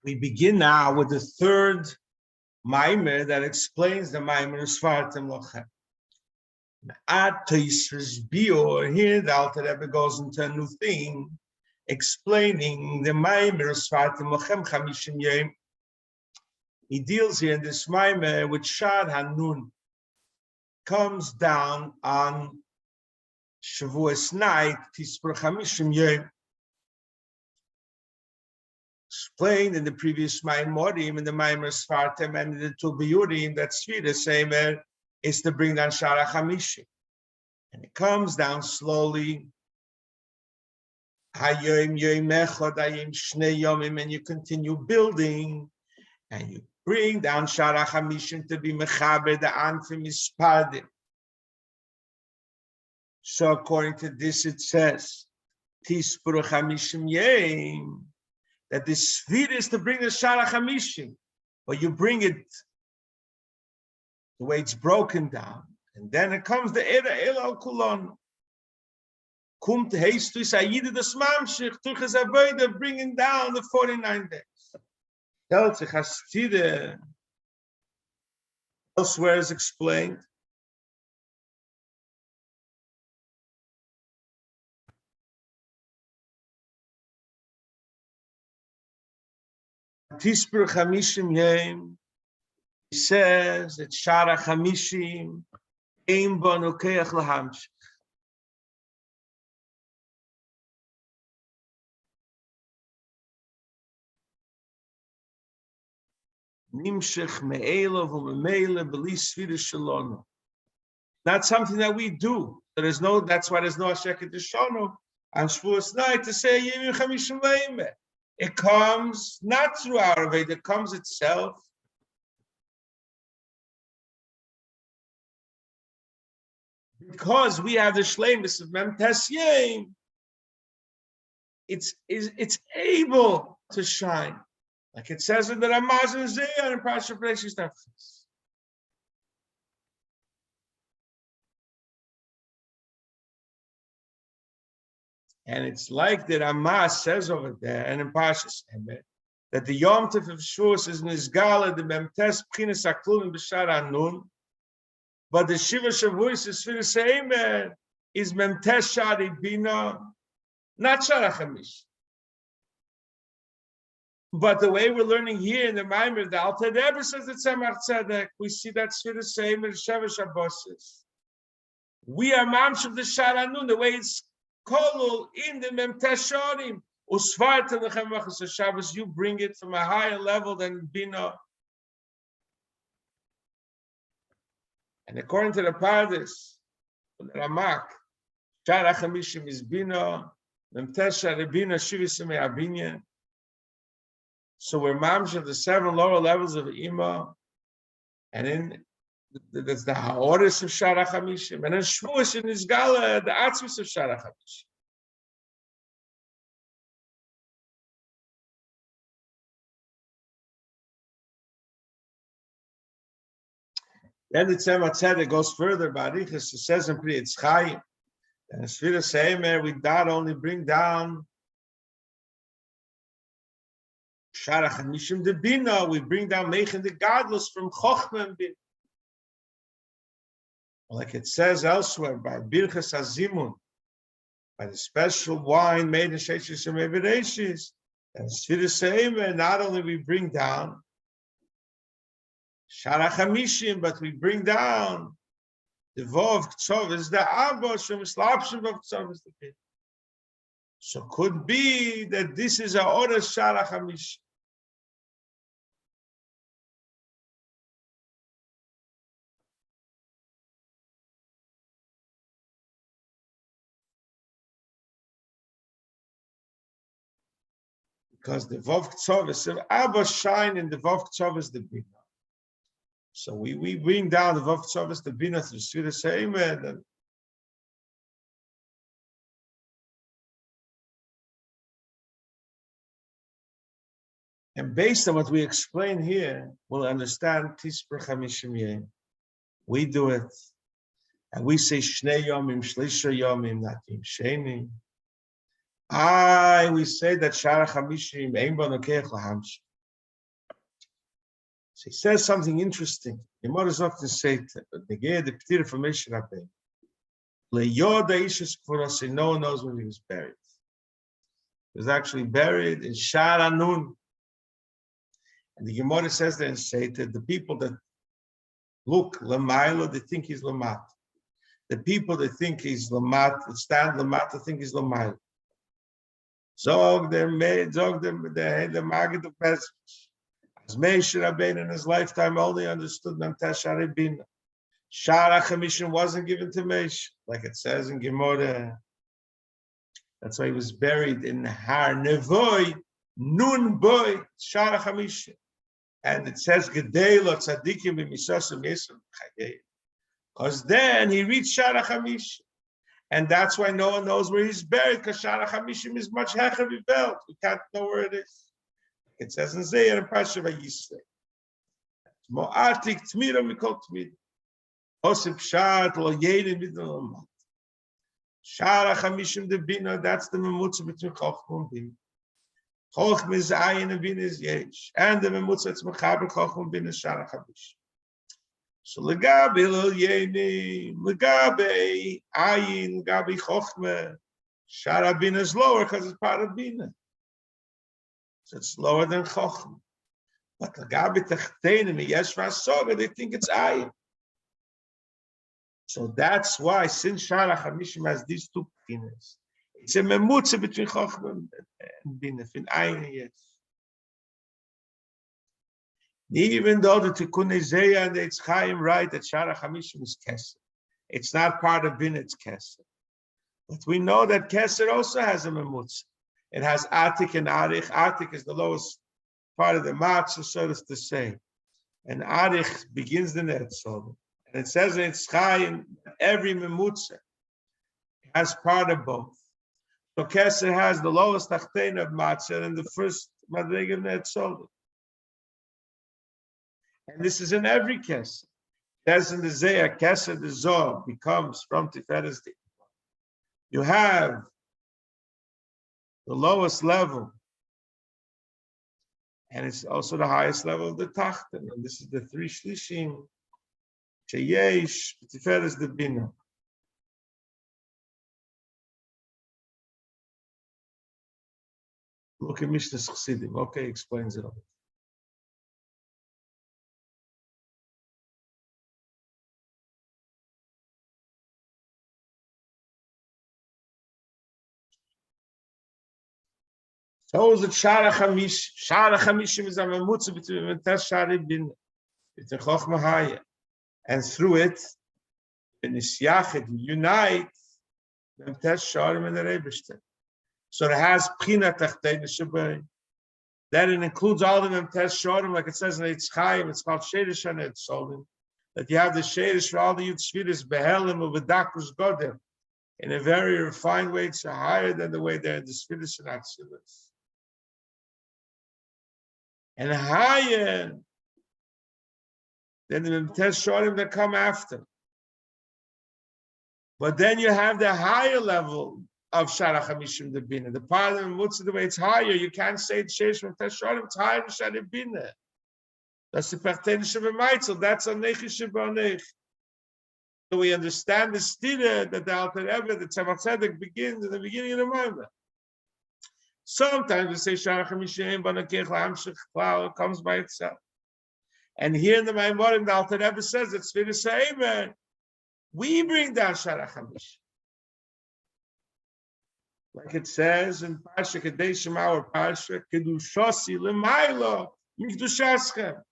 We begin now with the third mimer that explains the mimer וספרתם לכם. At Tisras Bior, here the Alter Rebbe goes into a new thing, explaining the mimer וספרתם לכם חמישים ימים. He deals here in this mimer with Shad Hanun. Comes down on Shavuos night, tספרו חמישים ימים. Explained in the previous Maimorim, in the Mimer וספרתם, and in the two Biurim, that Sefer Sefer is to bring down Shara Hamishim. And it comes down slowly. Hayom Yom Echad, Hayom Shnei Yomim, and you continue building, and you bring down Shara Hamishim to be Mechaber, the Anfim Ispadim. So according to this, it says, tספרו חמישים ימים, that the Sefer is to bring the Shara Hamishim, but you bring it the way it's broken down, and then it comes the Era Ela Kulon. Kumt heißt es Ayide das Mamshich, Tuches Avoida, bringing down the 49 days. Tells sich Hasfire, elsewhere is explained. tספרו חמישים ימים, he says that Shara Hamishim ein bo nokeach lahamshich. Nimshech me'ela v'me'ela b'li sfira shalonu. Not something that we do. That's why there's no המשכת שענו on Shavuos night to say yemim chamishim leime. It comes not through our way, it comes itself. Because we have the shleimus of memtes yem, it's able to shine. Like it says in the Ramaz and Zayar in Parashat Bereshis Nefesh. And it's like the Ramaz says over there, and in Parashat Emet, that the Yom Tov of Shavuos is Nizgala, the Memtes Pchinas Aklulim B'Shar Anun, but the Shiva Shavuos is Sefer Sefer is Memtes Shari Bina, not Shara Chamish. But the way we're learning here in the Mimer, the Alter Rebbe says that Tzemach Tzedek, we see that Sefer Sefer Sheva Shabbos. We are Mamsh of the Shar Anun, the way it's kolul in the memtes sharim. וספרתם לכם v'chas Shabbos, you bring it from a higher level than Bina. And according to the Pardes, the Ramak, Shara Hamishim is Bina, memtes shari Bina shivisim me'abinya. So we're mamsh of the 7 lower levels of Ima, and then that's the haoris of Shara Hamishim, and then Shavuos in Nizgala, the atzmus of Shara Hamishim. Then the Tzemach Tzedek goes further. Barichas, it says in Pri Etz Chaim, and the Sefer Sefer, we not only bring down Shara Hamishim the Bina, we bring down Meichen the Gadlus from Chochmah and Bina. Like it says elsewhere, by Birchas Hazimun, by the special wine made in Sheshis and Mevireshis, and Sefer Sefer, not only we bring down Shara Hamishim, but we bring down the Vov Ktsov is the Abba, Shem Slapshim Vov Ktsov is the Pit. So could be that this is a order Shara Hamishim. Because the Vov Ktsov is Abba shine in the Vov Ktsov is the Bina. So we bring down the Vov Ktsov is the Bina through Sefer Sefer. And based on what we explain here, we'll understand tספרו חמישים ימים. We do it, and we say Shnei Yomim, Shlisha Yomim, not Yom Sheni. We say that Shara Hamishim ein bo nokeach lahamshich. So he says something interesting. The mother is often said, the P'tira from Rabbi. No one knows when he was buried. He was actually buried in Sharanun. And the Gemara says there in Sefer, the people that look Lamailo, they think he's Lamat. The people that think he's Lamat, that stand Lamat, they think he's Lamailo. Zog them, the Maggid of message. As Moshe Rabbeinu in his lifetime only understood Memtesh Aribin. Shara Hamishim wasn't given to Moshe, like it says in Gemara. That's why he was buried in Har Nevoy, Nun Boy, Shara Hamishim. And it says, Gedelo Tzadikim B'Misosim Yisrael Chagei. Because then he reached Shara Hamishim. And that's why no one knows where he's buried, because Shara Hamishim is much heavy belt. We can't know where it is. It says in Zayar and Pasha Vayisrei. Mo'atik Tmira Mikol Tmira. Osip Shat Lo Yedim B'Dolomot. Shara Hamishim de Bina, that's the memutza between Chochma and Bina. Chochma is Ayin and Bina is Yesh. And the memutza it's Mechaber Chochma and Bina is Shara Hamishim. So Legabe Lo Yedim, Legabe Ayin, Legabe Chochma, Shara Bina is lower because it's part of Bina. So it's lower than Chochma. But Legabe Tachtenim, Yesh Vasoga, they think it's Ayin. So that's why, since Shara Hamishim has these two pinas, it's a memutza between Chochma and Bina, in Ayin and Yesh. Even though the Tikkun Zeya and the Chaim write that Shara Hamishim is Keser, it's not part of Bina, it's Keser. But we know that Keser also has a memutza. It has Atik and Arich. Atik is the lowest part of the matzah, so to say. And Arich begins the Netzol. And it says in Chaim, every memutza has part of both. So Keser has the lowest achtein of matzah and the first madrig of Netzol. And this is in every Keser. As in the Zeya, Keser, the Zohar, becomes from Tiferes. You have the lowest level, and it's also the highest level of the Tachten. And this is the three Shlishim, Sheyesh, Tiferes the Bina. Look at Mishnah's Chassidim. Okay, explains it all. So is it Shara Hamishim. Shara Hamishim is a memutza between Mentesh Sharim bin between Chochma Haya, and through it, the Nishyachet unite Mentesh Sharim and the Rebishter. So it has Pchina Tachtein Shabbai. Then it includes all the Mentesh Sharim, like it says in Eitz Chaim. It's called Sherish and Etzolim. That you have the Sherish for all the Yud Sfiris Behelim of V'Dakus Godem in a very refined way. It's higher than the way they're in the Sfiris and Atzilis. And higher than the Mentesh Sharim that come after. But then you have the higher level of Shara Hamishim the Bina. The part of the Mutza, the way it's higher, you can't say it's Sheish Mentesh Sharim, it's higher than Shara Bina. That's the Pertenish of a Meitzel, that's a Nechish B'Anech. So we understand the stira that the Alter Rebbe, the Tzemach Tzedek begins in the beginning of the moment. Sometimes we say Shara Hamishim, Banakech Lamshich Klal, comes by itself. And here in the Maimarim, the Alter Rebbe says that Sfiris Ha'emer, we bring down Shara Hamishim. Like it says in Parsha Kadeshim, our Parsha, Kedushosi L'maylo Mikdushaschem.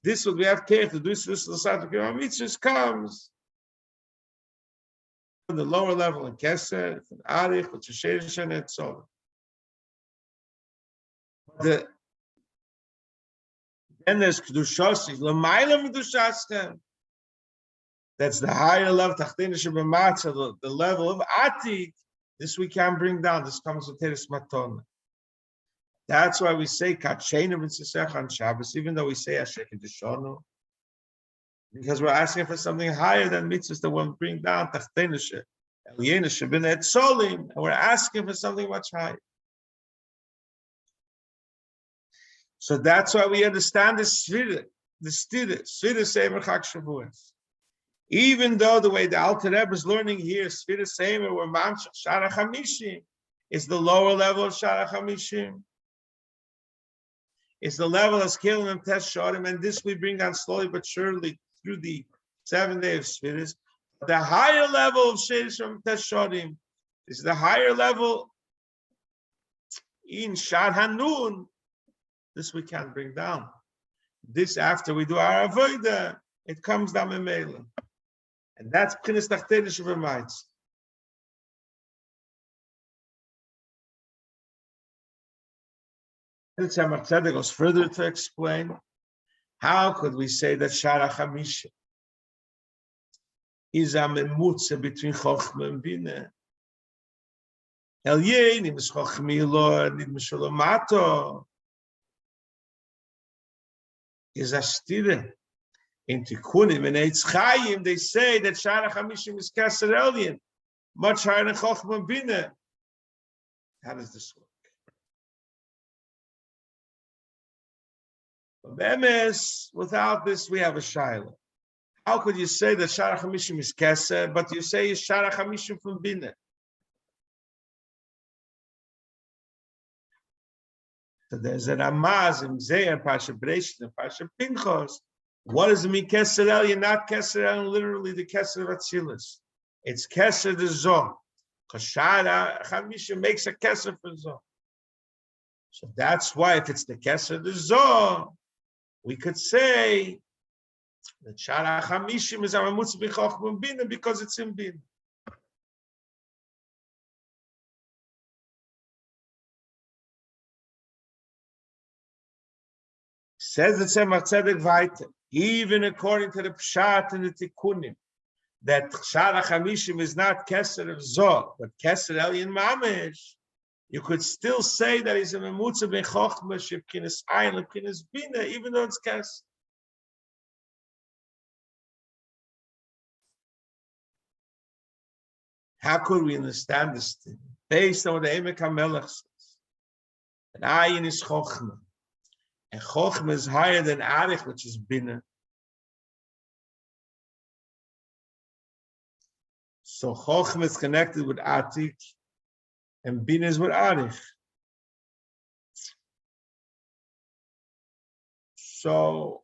This what we have care to do. This mitzvah comes from the lower level in Keser, from Arich, with Sheshesh and Etzol. Then there's Kedushosi L'maylo Mikdushaschem. That's the higher level, Tachtinish B'Matzah, the level of Atik. This we can bring down. This comes with Teres Matona. That's why we say Kacheinu B'Tzisech on Shabbos, even though we say Ashek D'Shonu, because we're asking for something higher than mitzvahs that will bring down Tachtinish, Elyeinish, Bin Etzolim, and we're asking for something much higher. So that's why we understand the Sefer. the Sfira Sefer Chag Shavuos. Even though the way the Alter Rebbe is learning here, Sfira Sefer, where Mamshech Shara Hamishim is the lower level of Shara Hamishim. It's the level of Scaling and Tesharim, and this we bring down slowly but surely through the 7 days of Sfiras. The higher level of Sheshem Tesharim is the higher level in Shad Hanun. This we can't bring down. This after we do our avodah, it comes down Memela. And that's P'chinas Tachteinis Shuv'Maitz. The Tzemach Tzedek goes further to explain how could we say that Shara Hamishim is a memutze between Chochmah and Bina. El Yein is Chochmah Lord, Nid Misholomato is a stire. In Tikkunim and Eitz Chaim, they say that Shara Hamishim is Keser Elyon, much higher than Chochmah and Bina. How does this work? Without this, we have a shaila. How could you say that Shara Hamishim is Keser, but you say it's Shara Hamishim from Bina? So there's a Ramaz in Zeir, Pasha Breshit, and Pasha Pinchos. What does it mean, Keser Elyon? Not Keser Elyon, literally the Keser of Atzilus. It's Keser the Zoh. Because Shara Hamishim makes a Keser for Zoh. So that's why if it's the Keser the Zoh, we could say that Shara Hamishim is our Mutz B'Chochmah Bina because it's in Bina. Says the Tzemach Tzedek weiter, even according to the Pshat and the Tikkunim, that Shara Hamishim is not Keser of Zoh, but Keser Elyon Mamish. You could still say that he's a memutza b'chochma sheb'kinas ayin l'b'kinas bina, even though it's Keser. How could we understand this thing? Based on what the Emek HaMelech says, that ayin is chochma, and chochma is higher than arich, which is bina. So chochma is connected with atik, and Bina is with Arich. So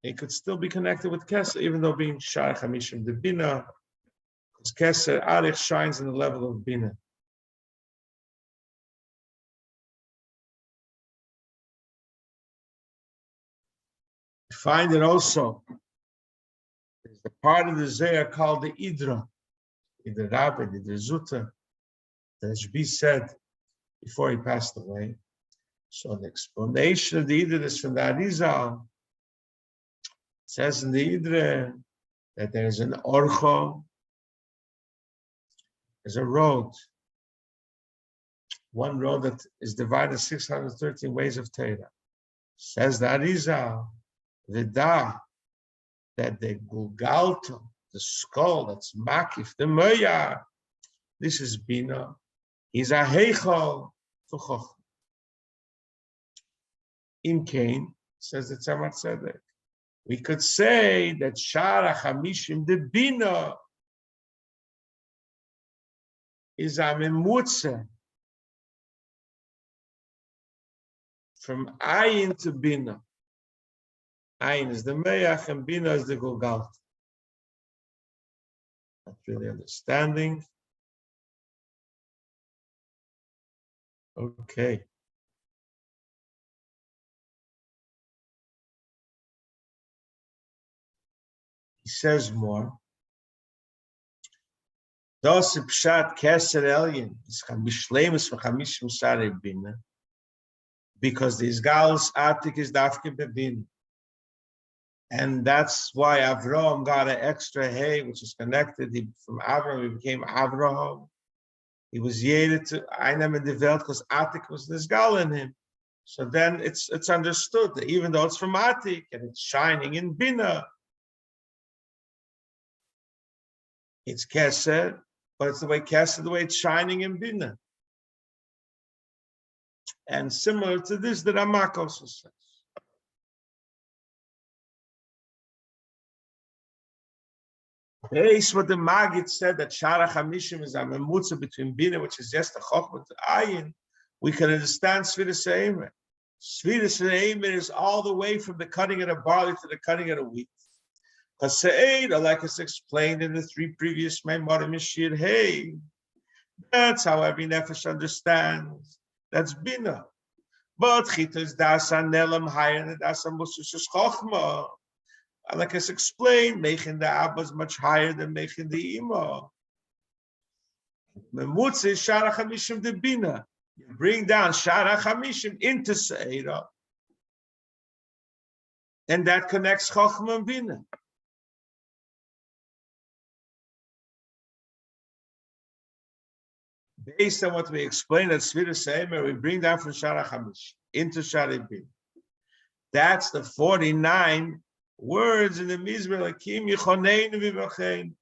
it could still be connected with Keser, even though being Shara Hamishim the Bina, because Keser Arich shines in the level of Bina. We find it also. There's the part of the Zohar called the Idra. The Rabbi, the Zuta, the Rabbi said before he passed away. So the explanation of the Idra is from the Arizal. It says in the Idra that there is an Orcho, there's a road, one road that is divided 613 ways of Torah. Says the Arizal, that the Gulgalto, the skull that's makif, the moya, this is Bina. He's a heichal for Chochmah. In Cain, says the Tzemach Tzedek, we could say that Shara Hamishim, the Bina, is a memutze from Ayin to Bina. Ayin is the Meyach and Bina is the Gulgalt. Not really understanding. Okay. He says more. Das Pshat Keser Elyon is Chamishlemus for Chamishim Shari Bina, because the Isgalus Atik is Dafke Bebin. And that's why Avraham got an extra hay, which is connected. From Avraham, he became Avraham. He was yeded to Einam in the Welt because Atik was this gal in him. So then it's understood that even though it's from Atik and it's shining in Bina, it's Keser, but it's the way Keser, the way it's shining in Bina. And similar to this, the Ramak also says. Based what the Maggid said that Shara Hamishim is a memutza between Bina, which is just a chokhmah to ayin, we can understand Sfiras Eimer. Sfiras Eimer is all the way from the cutting of the barley to the cutting of the wheat. Because Se'eda, like it's explained in the 3 previous Maimarim Mishir, hey, that's how every nefesh understands. That's Bina. But Chita is Dasa Nelam higher than Dasa Musus Chokhmah. Like it's explained, Mechin the Abba is much higher than Mechin the Ima. Memutz is Shara Hamishim de Bina. You bring down Shara Hamishim into Se'eda. And that connects Chokhmah and Bina. Based on what we explained at Sfiras Eimer, we bring down from Shara Hamishim into Shara Bina. That's the 49 words in the Mizmor Lakim Yichoneinu V'Vacheinu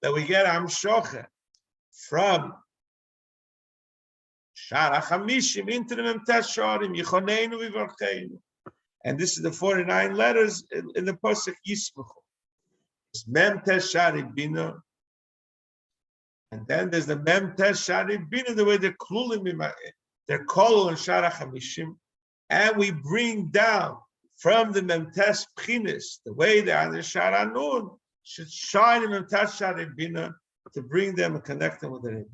that we get Amshocha from Shara Hamishim into the Memtes Sharim Yichoneinu V'Vacheinu, and this is the 49 letters in the Pasuk Yismachu. It's Memtes Shari Bina, and then there's the Memtes Shari Bina, the way they're klulim, they're kolol and Shara Hamishim, and we bring down from the Memtes Pchinis, the way they are the Sharanun, should shine in Memtes Shari Bina to bring them and connect them with the image.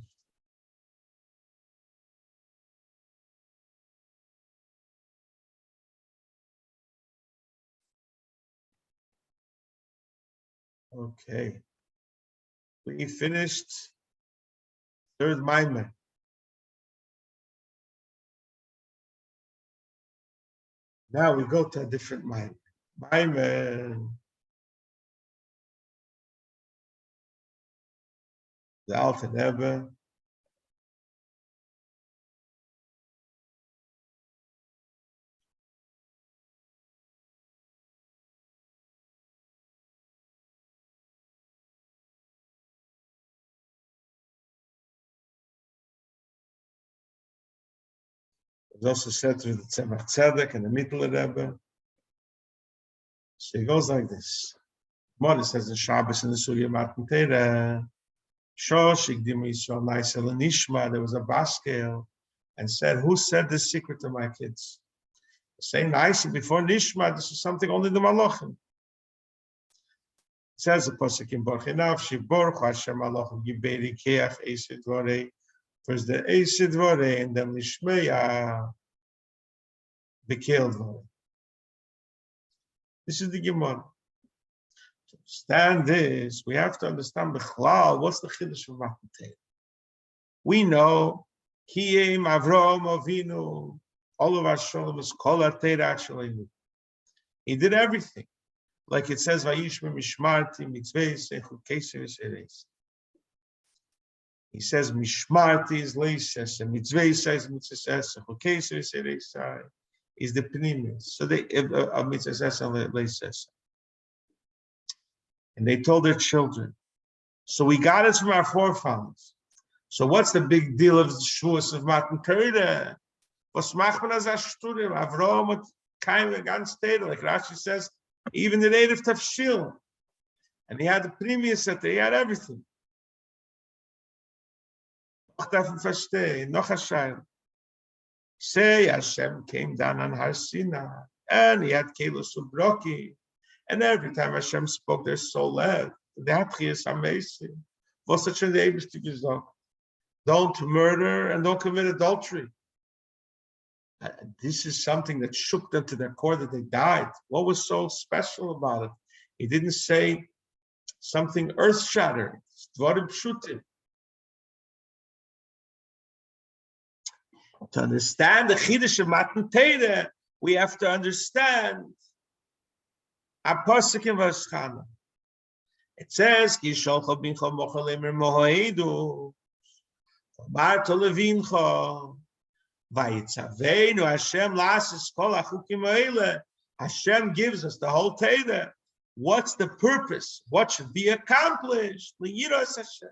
Okay. We finished third Mimer. Now we go to a different Mimer. Mimer. The Alter Rebbe. There's also said through the Tzemach Tzedek and the Mittel Rebbe. So it goes like this. One says in Shabbos in the Sugya Matan Torah, Shoshik Yisrael Naisel Nishma, there was a baskel and said, who said this secret to my kids? Say nice before Nishma, this is something only the Malachim. It says the Pasuk in Borchinav, Shiborch Hashem Malachim Giberi Keach Esid Vorei. First the Esid Vorei and then Nishmeya Bekel Vorei. This is the Gemara. To understand this, we have to understand Bechlal, what's the Chiddush of Matan Torah? We know Kiyim Avram Avinu, all of our Shalom is Kol HaTorah Shalenu. He did everything. Like it says, Vayishma Mishmarti Mitzvahs Chukei V'Sereis. He says Mishmarti is Leises, and Mitzvahs is Mitzvahs, Chukei V'Sereis is the Pnimis. So they Mitzvahs and Leises. And they told their children. So we got it from our forefathers. So what's the big deal of the Shavuos of Matan Torah? Was macht man as Ashturim? Avram und Kaim ganz Torah, like Rashi says, even the native Tafshil. And he had the previous set, he had everything. Say Hashem came down on Har Sinai, and he had Kelos Ubroki. And every time Hashem spoke, their soul left. That is amazing. Was such an able to gesagt? Don't murder and don't commit adultery. This is something that shook them to their core that they died. What was so special about it? He didn't say something earth-shattering. To understand the Chiddush of Matan Torah, we have to understand a pasuk in Vaschana. It says, "Ki sholcha bincha mochalemer mohoedu, omar to levincha, vayitzaveinu Hashem lasis kol achukim haele." Hashem gives us the whole Torah. What's the purpose? What should be accomplished? Liyiras Hashem.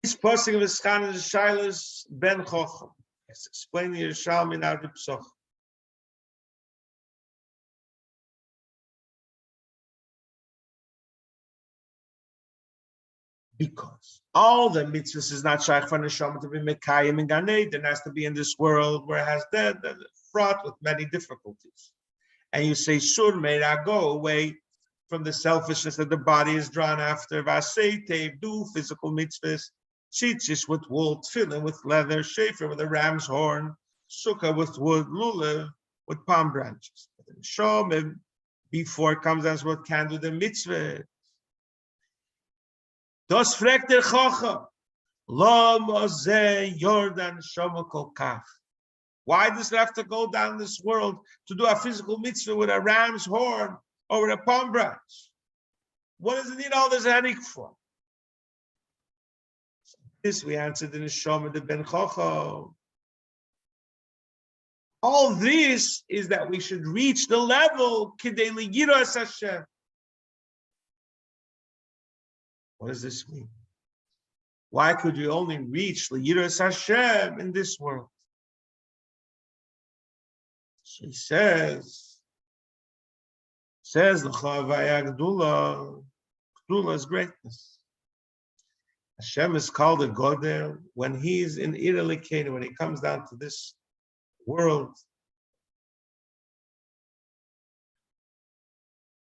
This pasuk of Vaschana is Shilas ben Chocham. It's explained in Yerushalmi in our Psoch. Because all the mitzvahs is not shaykh for neshama to be mekayim in Gan Eden. It has to be in this world where it has that fraught with many difficulties. And you say, sure, may I go away from the selfishness that the body is drawn after. Vasei do physical mitzvahs, tzitzis with wool, tefillin with leather, shefer with a ram's horn, sukkah with wood, lulav with palm branches. Shomim, before it comes down to what can do the mitzvah. Das fragt der Chacham, lama ze Jordan shoma kol kach. Why does it have to go down this world to do a physical mitzvah with a ram's horn or with a palm branch? What does it need all this headache for? This we answered in the Shoma de Ben Chacham. All this is that we should reach the level kidei liyiras Hashem. What does this mean? Why could you only reach liyiras Hashem in this world? So he says L'chavaya Gdula is greatness. Hashem is called a Godel when he's in Likkutei, when he comes down to this world.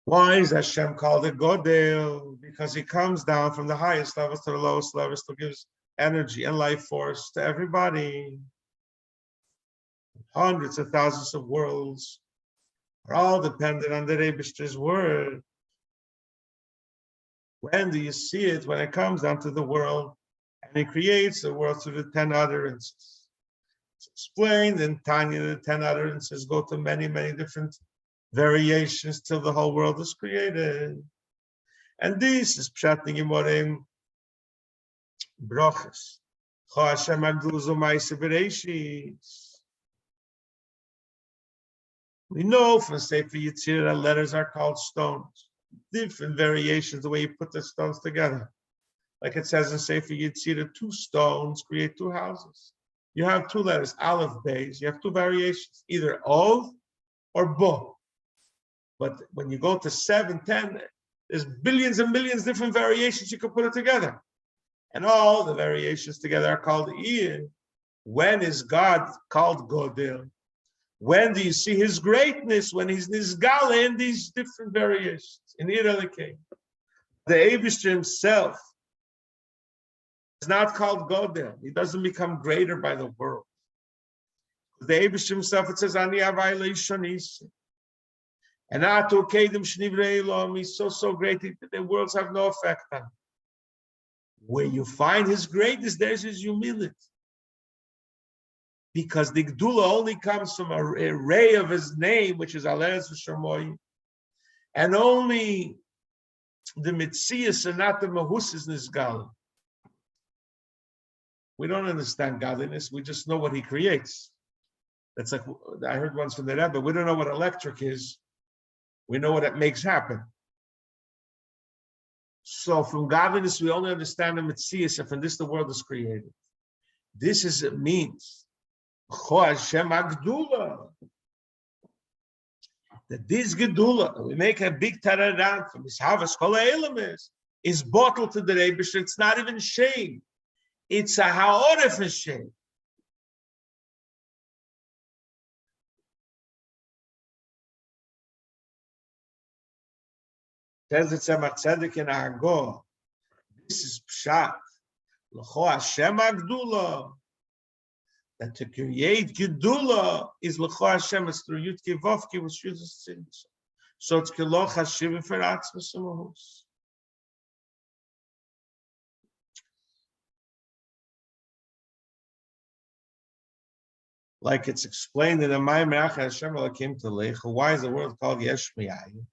Why is Hashem called a Godel? Because he comes down from the highest levels to the lowest levels to give energy and life force to everybody. Hundreds of thousands of worlds are all dependent on the Rebishter's word. When do you see it? When it comes down to the world, and he creates the world through the 10 utterances. It's explained in Tanya, the 10 utterances go to many, many different variations till the whole world is created. And this is Pshat Nigimorim Brochas. Cho Hashem Agduzo Ma'aseh Bereishis. We know from Sefer that letters are called stones. Different variations, the way you put the stones together. Like it says in Sefer Yetzirah, 2 stones create 2 houses. You have 2 letters, Aleph, Beis. You have 2 variations, either Ov or Bo. But when you go to 7, 10, there's billions and millions different variations you can put it together. And all the variations together are called Ir. When is God called Godel? When do you see his greatness? When he's Nizgala in these different variations. In Likkutei. The Eibishter himself is not called Godel. He doesn't become greater by the world. The Eibishter himself, it says, Ani avai leishonis. And Atu Kedim Shnivrei Elohim, he's so great that the worlds have no effect on him. Where you find his greatness, there's his humility. Because the Gdula only comes from a ray of his name, which is Aleres V'Shamoyim. And only the Mitzias and not the Mahus is Nizgal. We don't understand godliness, we just know what he creates. That's like, I heard once from the Rebbe, we don't know what electric is, we know what it makes happen. So from godliness, we only understand the Mitzias, and from this the world is created. This is it means. That this Gedula, we make a big tararan from this harvest, is bottled to the Rebishter. It's not even shame. It's a ha'oref of shame. Says the Tzemach Tzedek in Agor. This is Pshat. L'cho Hashem Agdula. That to create Gedula is L'cho Hashem, it's through Yudke Vovke, which uses sins. So it's Keloch Hashem for Atzmas Mahus. Like it's explained in the Mimmey Hashem came to Lecha. Why is the word called Yesh Mi'ayin?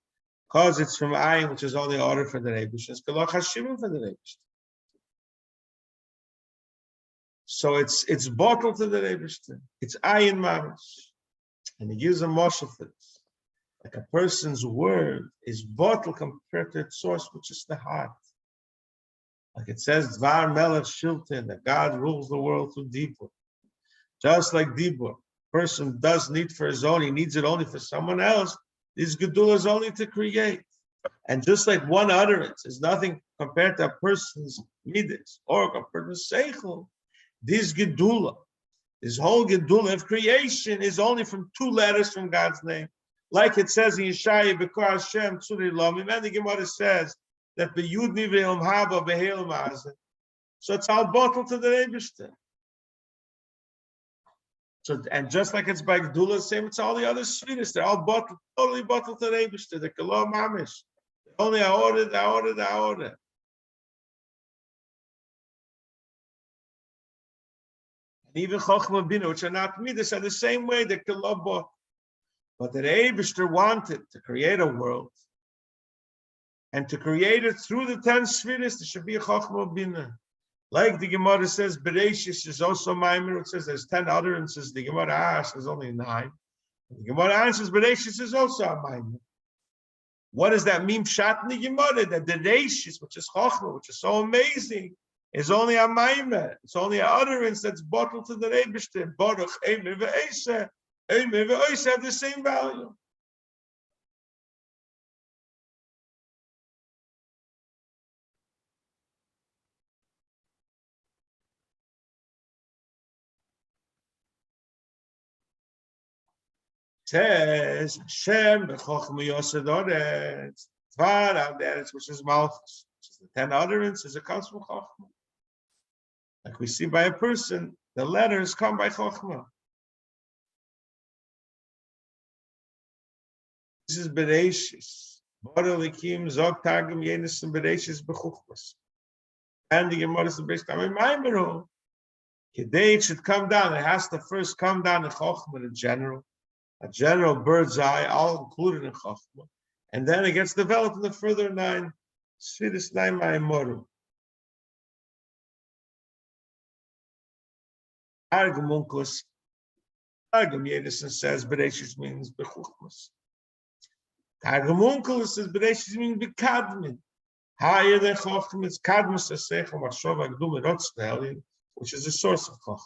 Because it's from Ayin, which is only order for the Rebbe. It's Keloch Hashem for the Rebbe. So it's bottled to the Rebbe. It's Ayin Mamash. And he gives a moshel for this. Like a person's word is bottled compared to its source, which is the heart. Like it says, Dvar Melech Shilton, that God rules the world through Dibur. Just like Dibur, person does need for his own, he needs it only for someone else. This Gedula is only to create. And just like one utterance is nothing compared to a person's midas or a person's seichel, this gedula, this whole gedula of creation is only from two letters from God's name. Like it says in Yeshaya, Bekar Hashem Tzuri Lomim, and the Gemara says that the Yud Niveilum Haba Beheilum Azeh. So it's all bottled to the Eibishter. So, and just like it's by Gedula, same, it's all the other sweetest. They're all bottled, totally bottled to the Eibishter. The Kelom Mamish. Only I ordered. And even Chochmah Bina, which are not midas, are the same way the Kelom bottled. But the Eibishter wanted to create a world, and to create it through the 10 spheres, there should be a Chochmah Bina. Like the Gemara says, Bereshis is also Mimer. It says there's 10 utterances. The Gemara asks there's only 9. The Gemara answers Bereshis is also a Mimer. What does that mean? Pshat in the Gemara, that the Bereshis, which is Chochmah, which is so amazing, is only a Mimer. It's only an utterance that's bottled to the Eibishter. Baruch, Eimer, Ve'eseh. Eimer, Ve'eseh have the same value. Says Shem b'chochma yosed oretz tvar al deretz, which is malchus, which is the 10 utterances. It comes from chochma. Like we see by a person, the letters come by chochma. This is bereshis. Borelikim zog targum yenis and bereshis b'chuchmas. And the Gemara is the best time in Maimeru. Kedei it should come down. It has to first come down in chochma in general. A general bird's eye, all included in Chachma. And then it gets developed in the further 9, Sfiris 9 Ma'imorim. Argumunkus, Argum Yedison says, Bereshis means Bechuchmas. Argumunkus says, Bereshis means Bekadmin. Higher than Chachma, it's Kadmus Asecham, Ashov Agdum Erotzteli, which is the source of Chachma.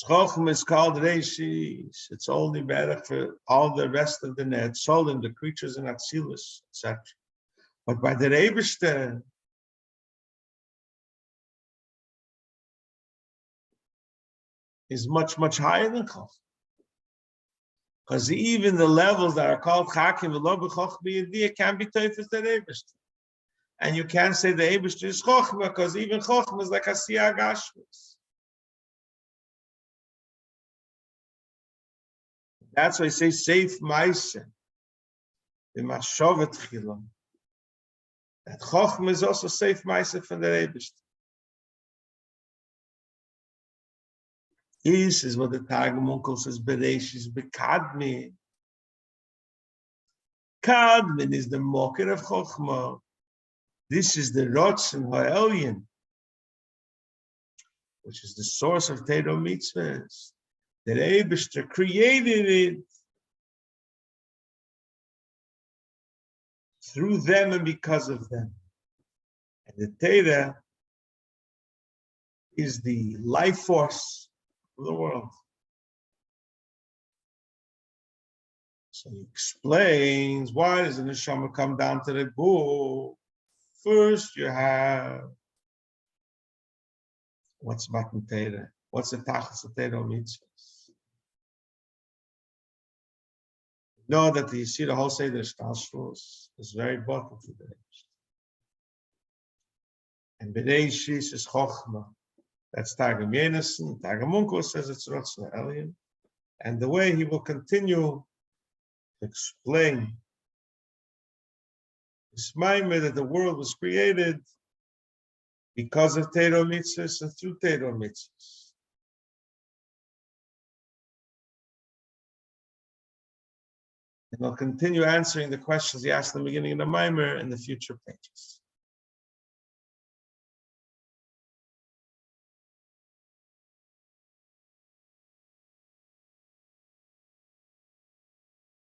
Chochmah is called Reishis. It's only better for all the rest of the net, Solim, the creatures in Atzilus, etc. But by the Eibishter, is much, much higher than Chochmah. Because even the levels that are called Chakim, V'lo b'Chochmah Yediyah, can be Teufels the Eibishter. And you can't say the Eibishter is Chochmah, because even Chochmah is like Asiyah Gashmis. That's why I say safe ma'aseh, the mashovet chilam. That chochmah is also safe ma'aseh from the Eibishter. This is what the Targum Onkel says. Bereshis bekadmin. Kadmin is the mocker of chochmah. This is the rotzen ha'elyon, which is the source of Torah mitzvahs. The Eibishter created it through them and because of them. And the Torah is the life force of the world. So he explains, why does the neshama come down to the book? First you have, what's Matan Torah? What's the tachlis of Torah mitzvahs? Know that you see the whole Seder Shtalshus is very bottled to the Eibishter. And Bereshis is Chochmah. That's Targum Yenison. Targum Onkel says it's Rotzna Elyon. And the way he will continue to explain this mimer that the world was created because of Torah mitzvahs and through Torah mitzvahs. And I'll continue answering the questions he asked in the beginning of the mimer in the future pages.